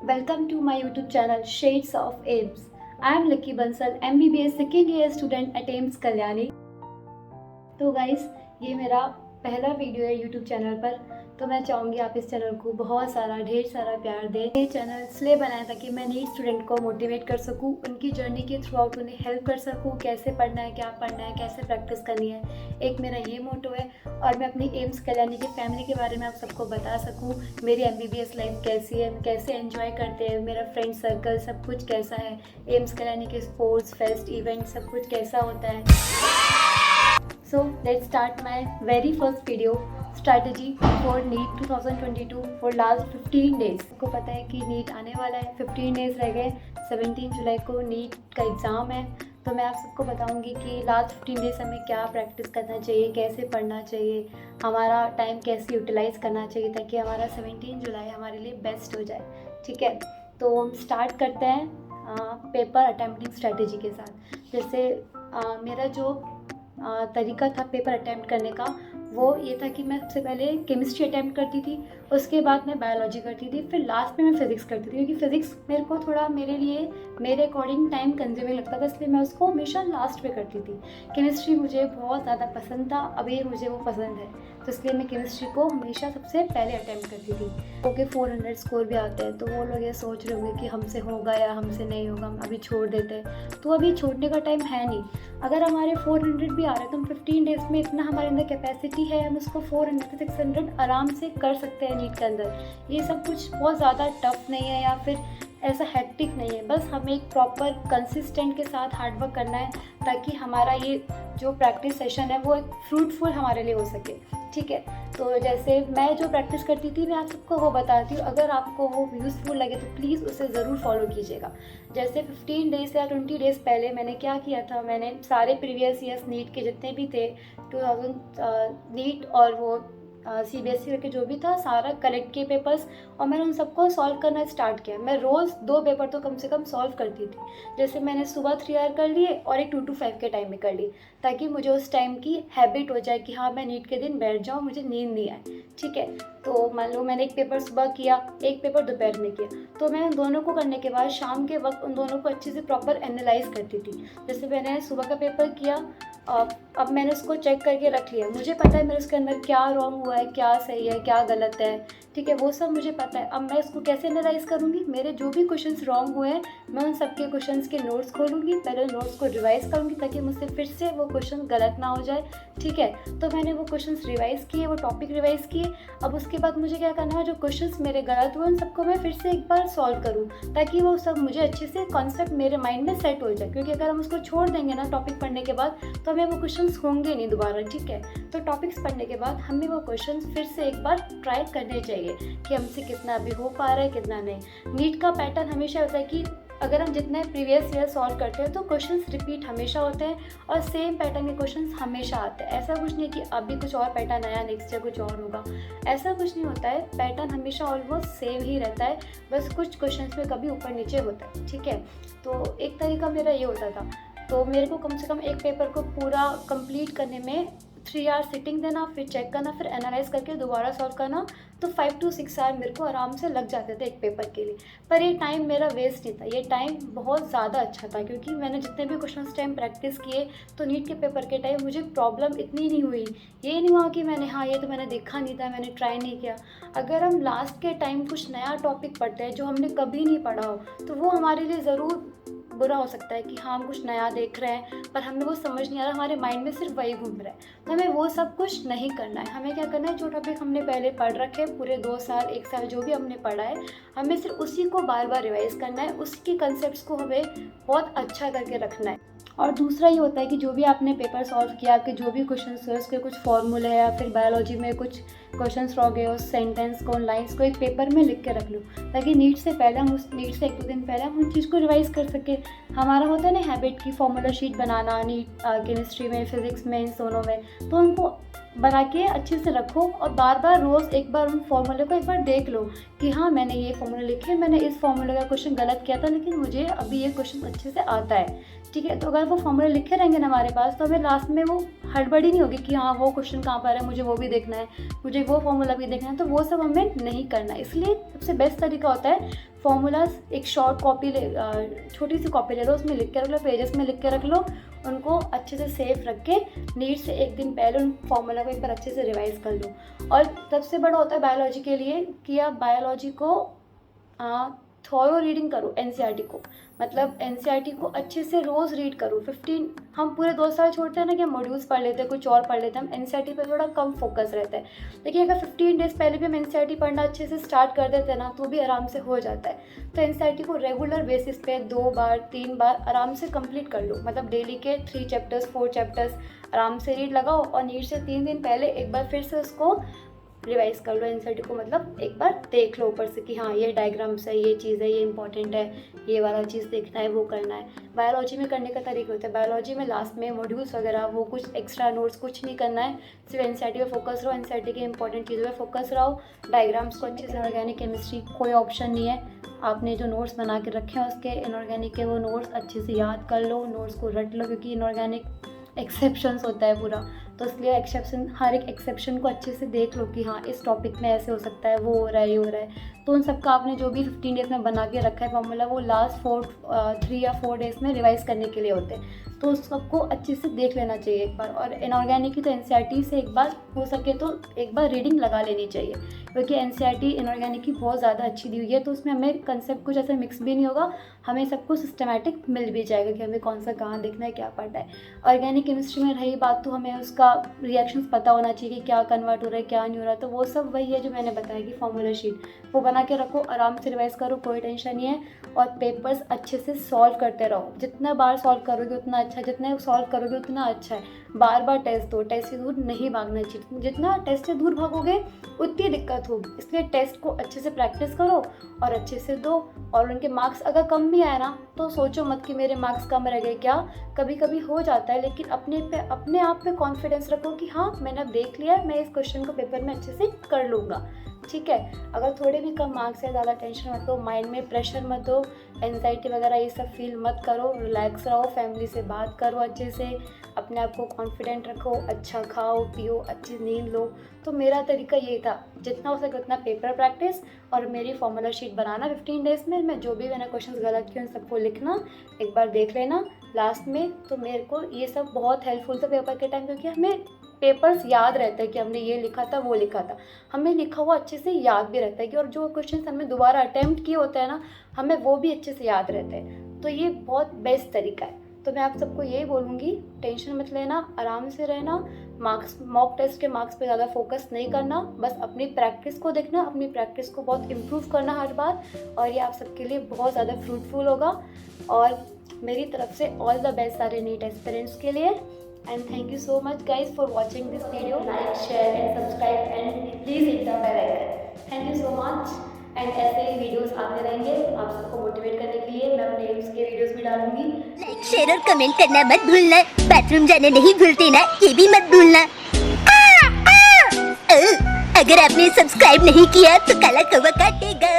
Welcome to my YouTube channel Shades of AIMS. I am Lucky Bansal, MBBS second year student at AIMS Kalyani. तो guys ये मेरा पहला video है YouTube channel पर, तो मैं चाहूँगी आप इस चैनल को बहुत सारा ढेर सारा प्यार दें। ये चैनल इसलिए बनाया ताकि मैं नीट स्टूडेंट को मोटिवेट कर सकूँ, उनकी जर्नी के थ्रू आउट उन्हें हेल्प कर सकूँ, कैसे पढ़ना है, क्या पढ़ना है, कैसे प्रैक्टिस करनी है। एक मेरा ये मोटो है और मैं अपनी एम्स कल्याणी की फैमिली के बारे में आप सबको बता सकूँ। मेरी MBBS लाइफ कैसी है, कैसे एंजॉय करते हैं, मेरा फ्रेंड सर्कल सब कुछ कैसा है, एम्स कल्याणी के स्पोर्ट्स फेस्ट इवेंट सब कुछ कैसा होता है। So let's start my very first video, strategy for NEET 2022 for last 15 days। आपको पता है कि नीट आने वाला है, 15 डेज रह गए, 17 जुलाई को नीट का एग्ज़ाम है। तो मैं आप सबको बताऊंगी कि लास्ट 15 डेज हमें क्या प्रैक्टिस करना चाहिए, कैसे पढ़ना चाहिए, हमारा टाइम कैसे यूटिलाइज़ करना चाहिए ताकि हमारा 17 जुलाई हमारे लिए बेस्ट हो जाए। ठीक है, तो हम स्टार्ट करते हैं पेपर अटेम्प्टिंग स्ट्रैटेजी के साथ। जैसे मेरा जो तरीका था पेपर अटैम्प्ट करने का वो ये था कि मैं सबसे पहले केमिस्ट्री अटैम्प्ट करती थी, उसके बाद मैं बायोलॉजी करती थी, फिर लास्ट में मैं फिज़िक्स करती थी, क्योंकि फ़िज़िक्स मेरे को थोड़ा मेरे अकॉर्डिंग टाइम कंज्यूमिंग लगता था, इसलिए मैं उसको हमेशा लास्ट में करती थी। केमिस्ट्री मुझे बहुत ज़्यादा पसंद था, अभी मुझे वो पसंद है, तो इसलिए मैं केमिस्ट्री को हमेशा सबसे पहले अटैम्प्ट करती थी। ओके 400 स्कोर भी आते हैं, तो वो लोग ये सोच रहे होंगे कि हमसे होगा या हमसे नहीं होगा, हम अभी छोड़ देते हैं। तो अभी छोड़ने का टाइम है नहीं। अगर हमारे 400 भी आ रहे हैं तो हम 15 डेज़ में इतना हमारे अंदर कैपेसिटी है, हम उसको 400 से 600 आराम से कर सकते हैं नीट के अंदर। ये सब कुछ बहुत ज़्यादा टफ नहीं है या फिर ऐसा हैक्टिक नहीं है, बस हमें एक प्रॉपर कंसिस्टेंट के साथ हार्डवर्क करना है ताकि हमारा ये जो प्रैक्टिस सेशन है वो एक फ्रूटफुल हमारे लिए हो सके। ठीक है, तो जैसे मैं जो प्रैक्टिस करती थी मैं आप सबको वो बताती हूँ, अगर आपको वो यूज़फुल लगे तो प्लीज़ उसे ज़रूर फॉलो कीजिएगा। जैसे 15 डेज़ या 20 डेज़ पहले मैंने क्या किया था, मैंने सारे प्रीवियस ईयर्स नीट के जितने भी थे 2000 नीट और वो CBSE के जो भी था सारा कलेक्ट किए पेपर्स, और मैंने उन सबको सॉल्व करना स्टार्ट किया। मैं रोज़ 2 पेपर तो कम से कम सॉल्व करती थी। जैसे मैंने सुबह 3 आवर कर लिए और एक 2 to 5 के टाइम में कर ली, ताकि मुझे उस टाइम की हैबिट हो जाए कि हाँ मैं नीट के दिन बैठ जाऊँ, मुझे नींद नहीं आए। ठीक है, तो मान लो मैंने एक पेपर सुबह किया, एक पेपर दोपहर में किया, तो मैं उन दोनों को करने के बाद शाम के वक्त उन दोनों को अच्छे से प्रॉपर एनालाइज करती थी। जैसे मैंने सुबह का पेपर किया, अब मैंने उसको चेक करके रख लिया, मुझे पता है मेरे उसके अंदर क्या रॉन्ग हुआ है, क्या सही है, क्या गलत है। ठीक है, वो सब मुझे पता है। अब मैं इसको कैसे एनालाइज करूँगी, मेरे जो भी क्वेश्चंस रॉन्ग हुए हैं मैं उन सबके क्वेश्चंस के नोट्स खोलूँगी, पहले नोट्स को रिवाइज़ करूँगी ताकि मुझसे फिर से वो क्वेश्चन गलत ना हो जाए। ठीक है, तो मैंने वो क्वेश्चंस रिवाइज़ किए, वो टॉपिक रिवाइज़ किए। अब उसके बाद मुझे क्या करना है, जो क्वेश्चंस मेरे गलत हुए उन सबको मैं फिर से एक बार सॉल्व करूँ ताकि वो सब मुझे अच्छे से कॉन्सेप्ट मेरे माइंड में सेट हो जाए, क्योंकि अगर हम उसको छोड़ देंगे ना टॉपिक पढ़ने के बाद तो हमें वो क्वेश्चंस होंगे नहीं दोबारा। ठीक है, तो टॉपिक्स पढ़ने के बाद हमें वो क्वेश्चंस फिर से एक बार ट्राई करने चाहिए कि हमसे कितना अभी हो पा रहा है, कितना नहीं। नीट का पैटर्न हमेशा होता है कि अगर हम जितने प्रीवियस ईयर सॉल्व करते हैं तो क्वेश्चंस रिपीट हमेशा होते हैं और सेम पैटर्न के क्वेश्चंस हमेशा आते हैं। ऐसा कुछ नहीं कि अभी कुछ और पैटर्न आया, नेक्स्ट ईयर कुछ और होगा, ऐसा कुछ नहीं होता है। पैटर्न हमेशा ऑलमोस्ट सेम ही रहता है, बस कुछ क्वेश्चंस में कभी ऊपर नीचे होता है। ठीक है, तो एक तरीका मेरा ये होता था, तो मेरे को कम से कम एक पेपर को पूरा कंप्लीट करने में 3 आवर सिटिंग देना, फिर चेक करना, फिर एनालाइज करके दोबारा सॉल्व करना, तो 5 to 6 आवर मेरे को आराम से लग जाते थे एक पेपर के लिए। पर ये टाइम मेरा वेस्ट नहीं था, ये टाइम बहुत ज़्यादा अच्छा था, क्योंकि मैंने जितने भी क्वेश्चन टाइम प्रैक्टिस किए तो नीट के पेपर के टाइम मुझे प्रॉब्लम इतनी नहीं हुई। ये नहीं हुआ कि ये तो मैंने देखा नहीं था, मैंने ट्राई नहीं किया। अगर हम लास्ट के टाइम कुछ नया टॉपिक पढ़ते हैं जो हमने कभी नहीं पढ़ा हो तो वो हमारे लिए ज़रूर बुरा हो सकता है कि हाँ हम कुछ नया देख रहे हैं पर हमें वो समझ नहीं आ रहा, हमारे माइंड में सिर्फ वही घूम रहा है। तो हमें वो सब कुछ नहीं करना है। हमें क्या करना है, जो टॉपिक हमने पहले पढ़ रखे पूरे 2 साल 1 साल जो भी हमने पढ़ा है, हमें सिर्फ उसी को बार बार रिवाइज़ करना है, उसी के कंसेप्ट्स को हमें बहुत अच्छा करके रखना है। और दूसरा ये होता है कि जो भी आपने पेपर सॉल्व किया, आपके जो भी क्वेश्चन हुए उसके कुछ फॉर्मूले है या फिर बायोलॉजी में कुछ क्वेश्चंस रह गए, उस सेंटेंस को, उन लाइन्स को एक पेपर में लिख के रख लो, ताकि नीट से पहले हम नीट से 1-2 दिन पहले हम उन चीज़ को रिवाइज़ कर सकें। हमारा होता है ना हैबिट की फॉर्मूला शीट बनाना, नीट केमिस्ट्री में, फिज़िक्स में, इन दोनों में, तो उनको बना के अच्छे से रखो और बार बार रोज़ एक बार उन फॉर्मूले को एक बार देख लो कि हाँ मैंने ये फॉर्मूला लिखे, मैंने इस फॉर्मूले का क्वेश्चन गलत किया था लेकिन मुझे अभी ये क्वेश्चन अच्छे से आता है। ठीक है। तो अगर वो फॉर्मूला लिखे रहेंगे ना हमारे पास, तो हमें लास्ट में वो हड़बड़ी नहीं होगी कि हाँ वो क्वेश्चन कहाँ पर है, मुझे वो भी देखना है, मुझे वो फॉर्मूला भी देखना है, तो वो सब हमें नहीं करना है। इसलिए सबसे बेस्ट तरीका होता है फॉर्मूलाज एक शॉर्ट कॉपी छोटी सी कॉपी ले लो, उसमें लिख के रख लो, पेजेस में लिख के रख लो, उनको अच्छे से सेफ रख के नीट से एक दिन पहले उन फॉर्मूला को एक बार अच्छे से रिवाइज कर लो। और सबसे बड़ा होता है बायोलॉजी के लिए कि आप बायोलॉजी को थॉरो रीडिंग करो, एनसीईआरटी को, मतलब एनसीईआरटी को अच्छे से रोज़ रीड करो। 15 हम पूरे 2 साल छोड़ते हैं ना कि मॉड्यूल्स पढ़ लेते हैं, कुछ और पढ़ लेते हैं, हम एनसीईआरटी पे थोड़ा कम फोकस रहता है। लेकिन अगर 15 डेज़ पहले भी हम एनसीईआरटी पढ़ना अच्छे से स्टार्ट कर देते हैं ना, तो भी आराम से हो जाता है। तो एनसीईआरटी को रेगुलर बेसिस पे 2 बार 3 बार आराम से कंप्लीट कर लो, मतलब डेली के 3 चैप्टर्स 4 चैप्टर्स आराम से रीड लगाओ, और नीट से 3 दिन पहले एक बार फिर से उसको रिवाइज कर लो एनसीईआरटी को, मतलब एक बार देख लो ऊपर से कि हाँ ये डायग्राम्स है, ये चीज़ है, ये इंपॉर्टेंट है, ये वाला चीज़ देखना है, वो करना है। बायोलॉजी में करने का तरीका होता है, बायोलॉजी में लास्ट में मॉड्यूल्स वगैरह वो कुछ एक्स्ट्रा नोट्स कुछ नहीं करना है, सिर्फ एनसीईआरटी पे फोकस रहो, एनसीईआरटी की इंपॉर्टेंट चीज़ों पे फोकस रहो, डायग्राम्स को अच्छे से, ऑर्गेनिक केमिस्ट्री कोई ऑप्शन नहीं है, आपने जो नोट्स बना के रखे हैं उसके इनऑर्गेनिक के वो नोट्स अच्छे से याद कर लो, नोट्स को रट लो, क्योंकि इनऑर्गेनिक एक्सेप्शंस होता है पूरा, तो इसलिए एक्सेप्शन, हर एक एक्सेप्शन को अच्छे से देख लो कि हाँ इस टॉपिक में ऐसे हो सकता है, वो हो रहा है, ये हो रहा है। तो उन सबका आपने जो भी 15 डेज़ में बना के रखा है फॉर्मूला, वो लास्ट 3 या 4 डेज़ में रिवाइज़ करने के लिए होते हैं, तो उस सबको अच्छे से देख लेना चाहिए एक बार। और इनऑर्गेनिक की तो एनसीईआरटी से एक बार हो सके तो एक बार रीडिंग लगा लेनी चाहिए, क्योंकि एनसीईआरटी इनऑर्गेनिक की बहुत ज़्यादा अच्छी दी हुई है, तो उसमें हमें कंसेप्ट कुछ ऐसे मिक्स भी नहीं होगा, हमें सब कुछ सिस्टमैटिक मिल भी जाएगा कि हमें कौन सा कहाँ देखना है, क्या पढ़ना है। ऑर्गेनिक केमिस्ट्री में रही बात, तो हमें उसका रिएक्शंस पता होना चाहिए कि क्या कन्वर्ट हो रहा है, क्या नहीं हो रहा है, तो वो सब वही है जो मैंने बताया कि फॉर्मूला शीट वो बना के रखो, आराम से रिवाइज करो, कोई टेंशन नहीं है। और पेपर्स अच्छे से सॉल्व करते रहो, जितना बार सॉल्व करोगे उतना अच्छा, जितना सॉल्व करोगे उतना अच्छा है। बार बार टेस्ट दो, टेस्ट से दूर नहीं भागना चाहिए, जितना टेस्ट से दूर भागोगे उतनी दिक्कत होगी, इसलिए टेस्ट को अच्छे से प्रैक्टिस करो और अच्छे से दो। और उनके मार्क्स अगर कम भी आए ना, तो सोचो मत कि मेरे मार्क्स कम रह गए, क्या कभी कभी हो जाता है, लेकिन अपने आप पे कॉन्फिडेंस रखो कि हाँ मैंने अब देख लिया है, मैं इस क्वेश्चन को पेपर में अच्छे से कर लूँगा, ठीक है। अगर थोड़े भी कम मार्क्स है, ज़्यादा टेंशन मत लो, माइंड में प्रेशर मत दो, एंजाइटी वगैरह ये सब फील मत करो, रिलैक्स रहो, फैमिली से बात करो अच्छे से, अपने आप को कॉन्फिडेंट रखो, अच्छा खाओ पियो, अच्छी नींद लो। तो मेरा तरीका ये था, जितना हो सके उतना पेपर प्रैक्टिस और मेरी फॉर्मूला शीट बनाना 15 डेज़ में, मैं जो भी मैंने क्वेश्चंस गलत किए उन सबको लिखना, एक बार देख लेना लास्ट में। तो मेरे को ये सब बहुत हेल्पफुल था पेपर के टाइम, क्योंकि हमें पेपर्स याद रहता है कि हमने ये लिखा था, वो लिखा था, हमें लिखा हुआ अच्छे से याद भी रहता है कि, और जो क्वेश्चन हमने दोबारा अटैम्प्ट किए होते हैं ना, हमें वो भी अच्छे से याद रहते हैं। तो ये बहुत बेस्ट तरीका है। तो मैं आप सबको यही बोलूँगी, टेंशन मत लेना, आराम से रहना, मार्क्स मॉक टेस्ट के मार्क्स पे ज़्यादा फोकस नहीं करना, बस अपनी प्रैक्टिस को देखना, अपनी प्रैक्टिस को बहुत इम्प्रूव करना हर बार, और ये आप सबके लिए बहुत ज़्यादा फ्रूटफुल होगा। और मेरी तरफ से ऑल द बेस्ट सारे नीट एस्पिरेंट्स के लिए। And thank you so much guys for watching this video. Like, share and subscribe and please hit the bell icon. Thank you so much. And ऐसे ही videos आते रहेंगे आप सबको motivate करने के लिए, मैं अपने एम्स के वीडियोस भी डालूंगी। लाइक शेयर और कमेंट करना मत भूलना, बाथरूम जाने नहीं भूलते ना, ये भी मत भूलना। अगर आपने सब्सक्राइब नहीं किया तो काला कौवा काटेगा।